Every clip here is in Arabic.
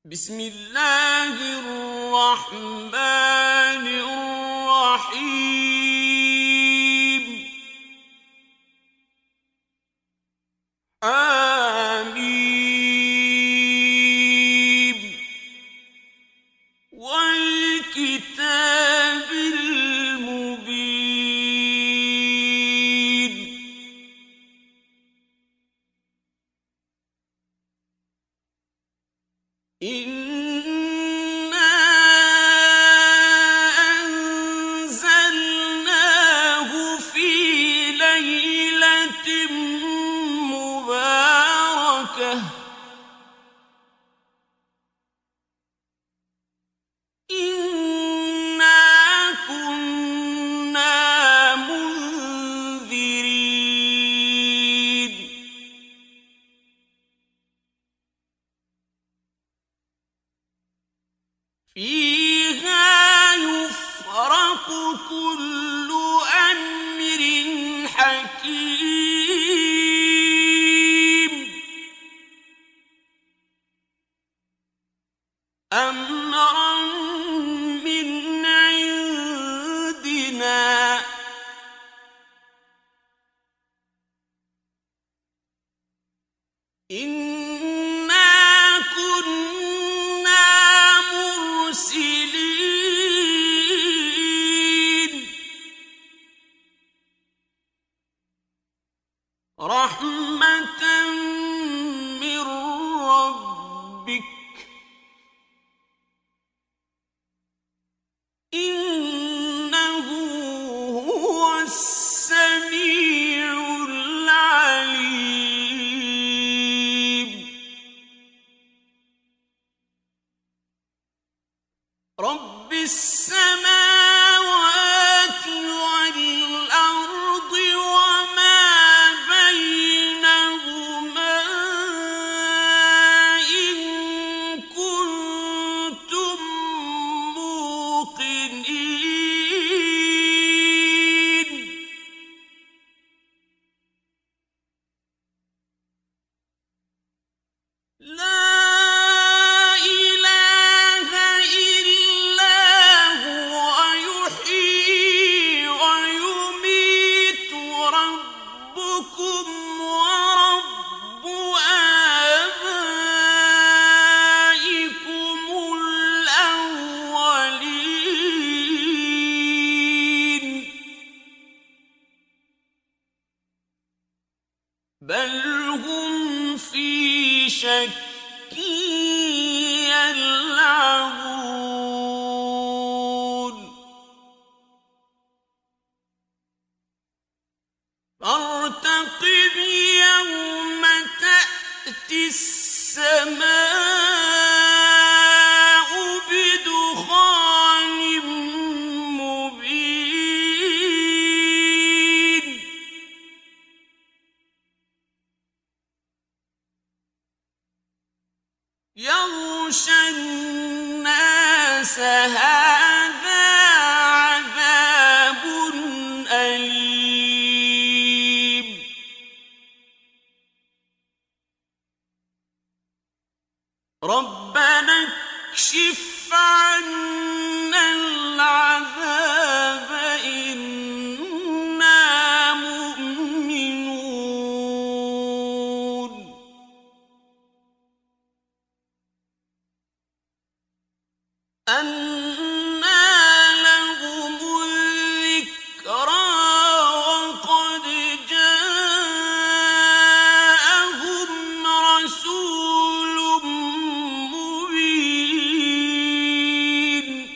بسم الله الرحمن الرحيم آمين والكتاب المبين إنا أنزلناه في ليلة مباركة إنا كنا منذرين فيها يفرق كل أمر حكيم أمرا من عندنا إنا كنا مرسلين رحمة من ربك إنه هو السميع العليم رب السماوات والأرض وما بينهما إن كنتم موقنين لا إله إلا هو يحيي ويميت ربكم ورب آبائكم الأولين بل هم في شك يلعبون فارتقب يوم تأتي السماء بدخان مبين يغشى الناس هذا عذاب أليم ربنا اكشف عنا العذاب إنا مؤمنون أنى لهم الذكرى وقد جاءهم رسول مبين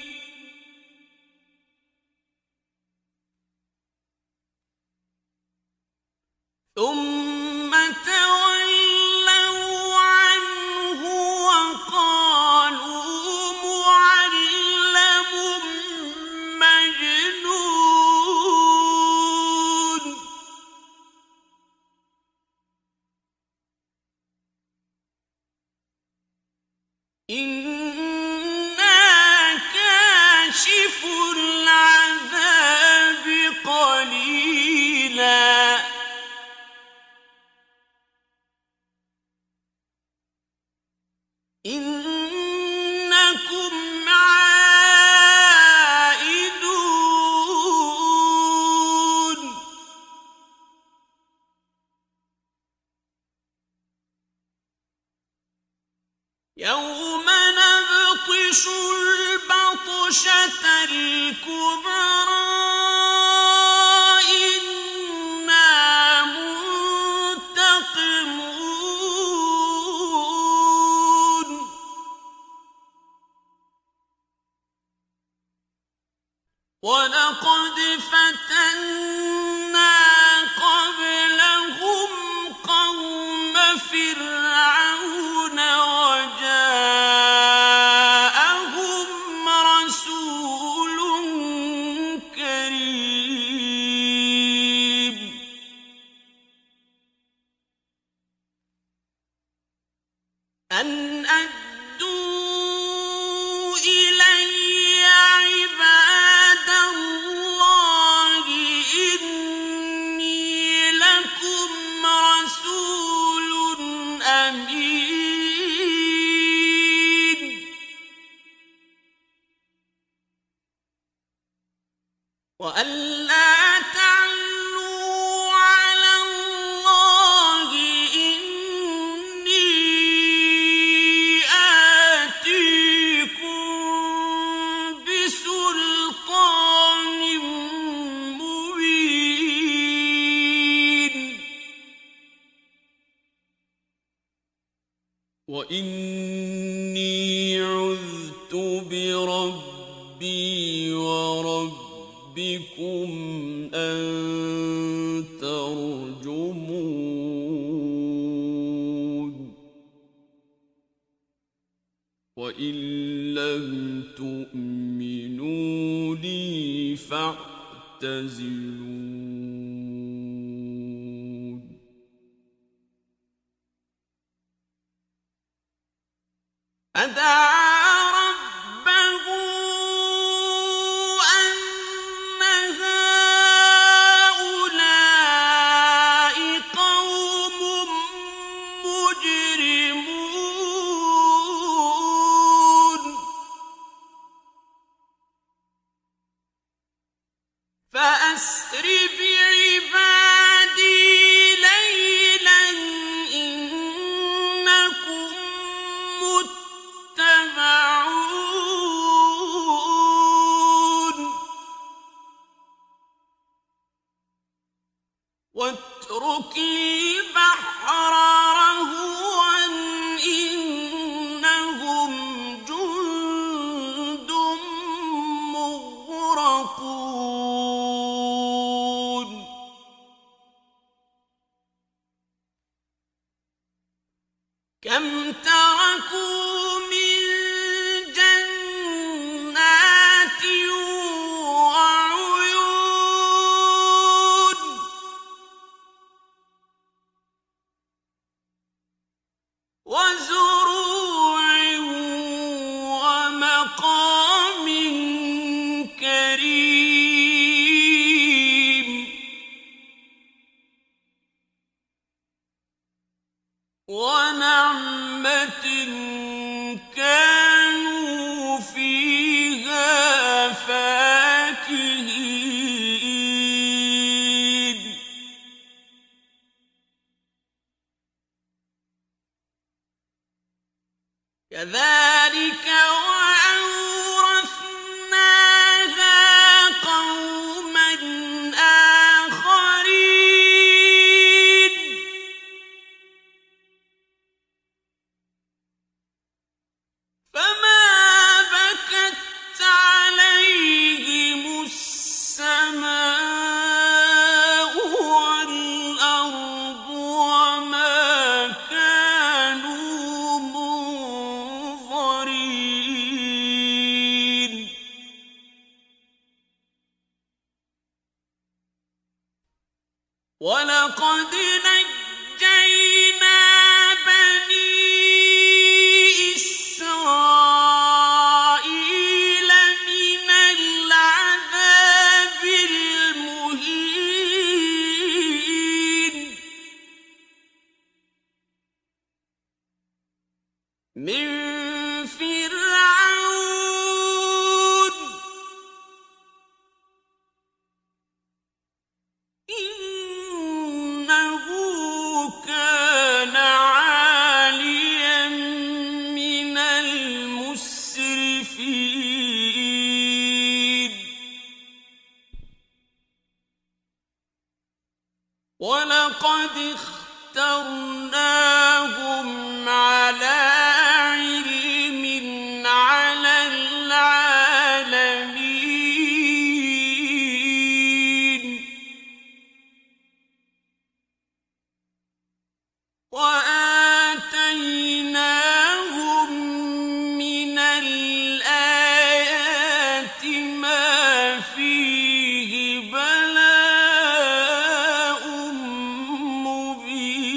يوم نبطش البطشة الكبرى إنا منتقمون ولقد فتنا قبلهم قوم فرعون وجاءهم رسول كريم أن أدوا إلي عباد الله إني لكم رسول أمين وأن لا تعلوا على الله إني آتيكم بسلطان مبين وإني عذت بربي وربكم أن ترجمون وإن لم تؤمنوا لي فاعتزلون فدعا ربه أن هؤلاء قوم مجرمون فأسر بعبادي ليلا إنكم متبعون واترك البحر رهوا إنهم جند مغرقون كم تركوا من جنات وعيون وزروع ومقام كريم ونعمة كانوا فيها فاكهين كذلك وأورثناها قوما آخرين فما بكت عليهم السماء والأرض وما كانوا منظرين ولقد نجينا بني إسرائيل من العذاب المهين من فرعون إنه السِّنِّينَ وَلَقَدِ اخْتَرْنَاهُمْ عَلَىٰ عِلْمٍ عَلَى الْعَالَمِينَ وَآتَيْنَاهُم مِّنَ الْآيَاتِ مَا فِيهِ بَلَاءٌ مُّبِينٌ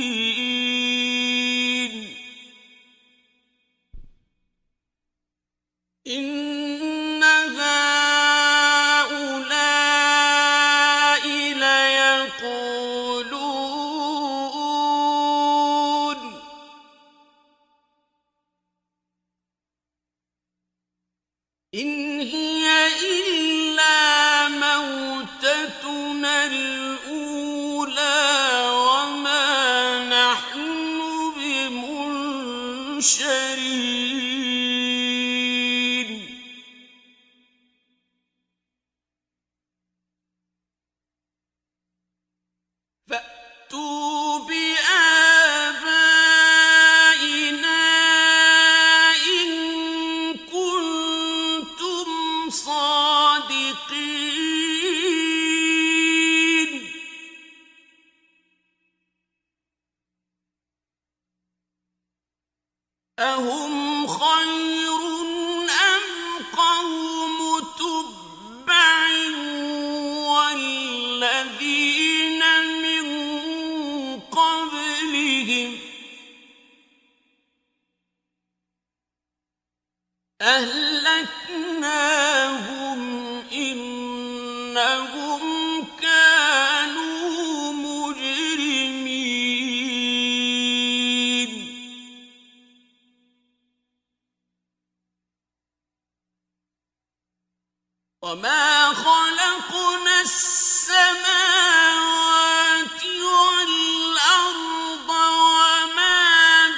إِنَّ هَٰؤُلَاءِ لَيَقُولُونَ إِنْ هِيَ إِلَّا مَوْتَتُنَا الْأُولَىٰ وَمَا نَحْنُ بِمُنشَرِينَ فَأْتُوا بِآبَائِنَا إِن كُنتُمْ صَادِقِينَ أَهُمْ خَيْرٌ أَمْ قَوْمُ تُبَّعٍ وَالَّذِينَ مِن قَبْلِهِمْ أَهْلَكْنَاهُمْ إِنَّهُمْ كَانُوا مُجْرِمِينَ وَمَا خَلَقْنَا السَّمَاوَاتِ وَالْأَرْضَ وَمَا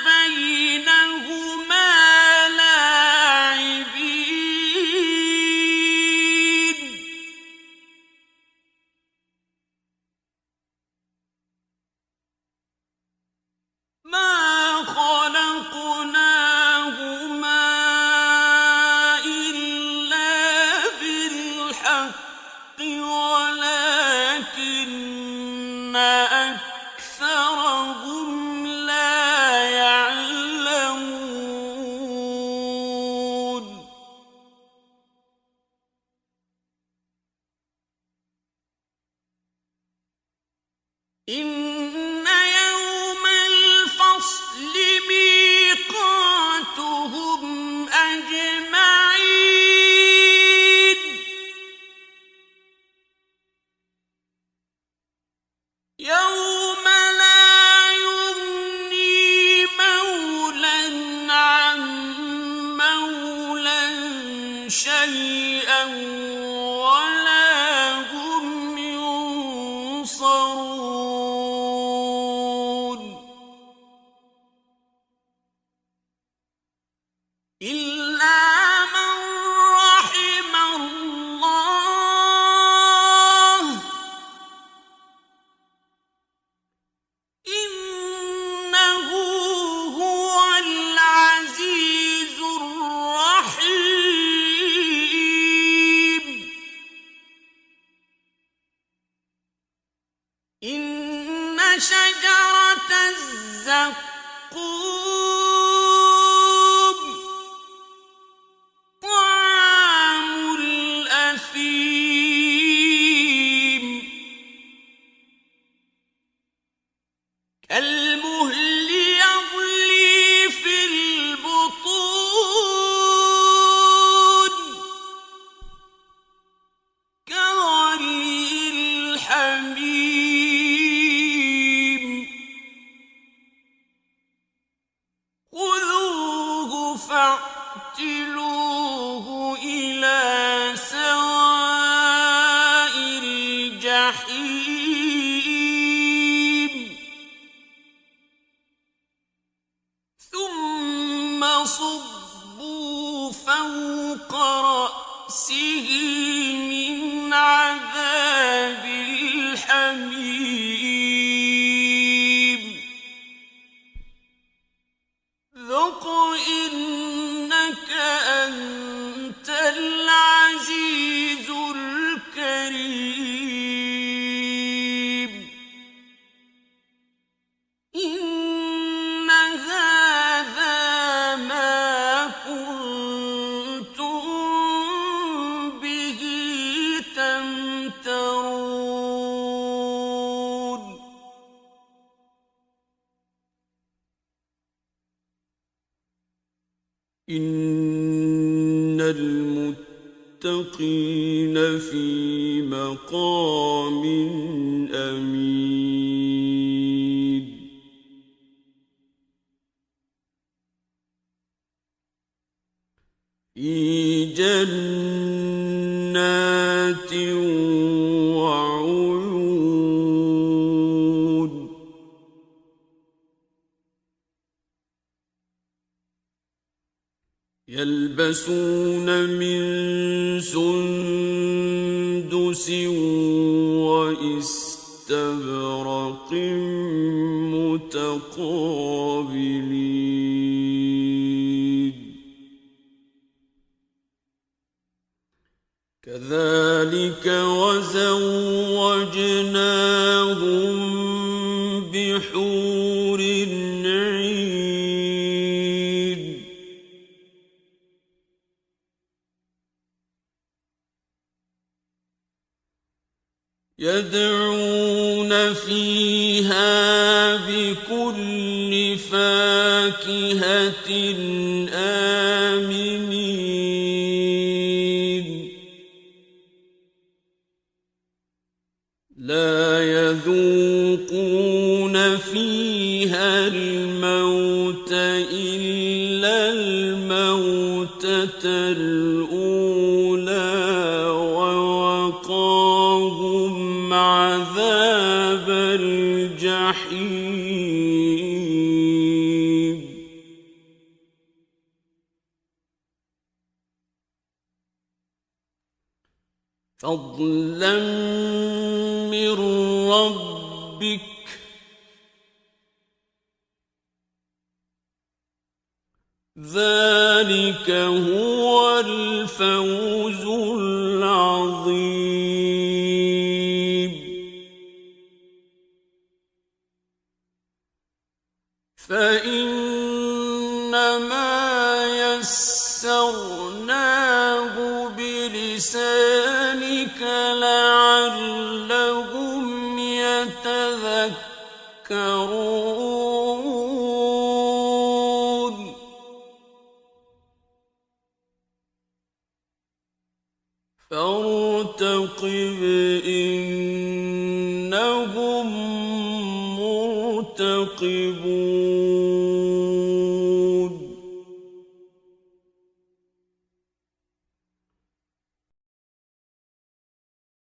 بَيْنَهُمَا لَاعِبِينَ مَا خَلَقْنَاهُمَا إِلَّا بِالْحَقِّ وَلَٰكِنَّ أَكْثَرَهُمْ لَا يَعْلَمُونَ إِنَّ يَوْمَ الْفَصْلِ مِيقَاتُهُمْ أَجْمَعِينَ يَوْمَ لَا يُغْنِي مَوْلًى عَن مَّوْلًى شَيْئًا وَلَا هُمْ يُنصَرُونَ إِلَّا مَن رَّحِمَ اللَّهُ إِنَّهُ هُوَ الْعَزِيزُ الرَّحِيمُ فوق رأسه من عذاب الحميم ذق إنك أنت العزيز الكريم إن هذا ما كنتم به تمترون إن المتقين في مقام أمين في جنات وعيون يلبسون من سندس وإستبرق متقابلين كذلك وزوجناهم بحور عين يدعون فيها بكل فاكهة آمنين لا يذوقون فيها الموت إلا الموتة الأولى ووقاهم عذاب الجحيم فضلا من ربك ذلك هو الفوز العظيم فإنما يسرناه بلسانك لعلهم يتذكرون فارتقب إنهم مرتقبون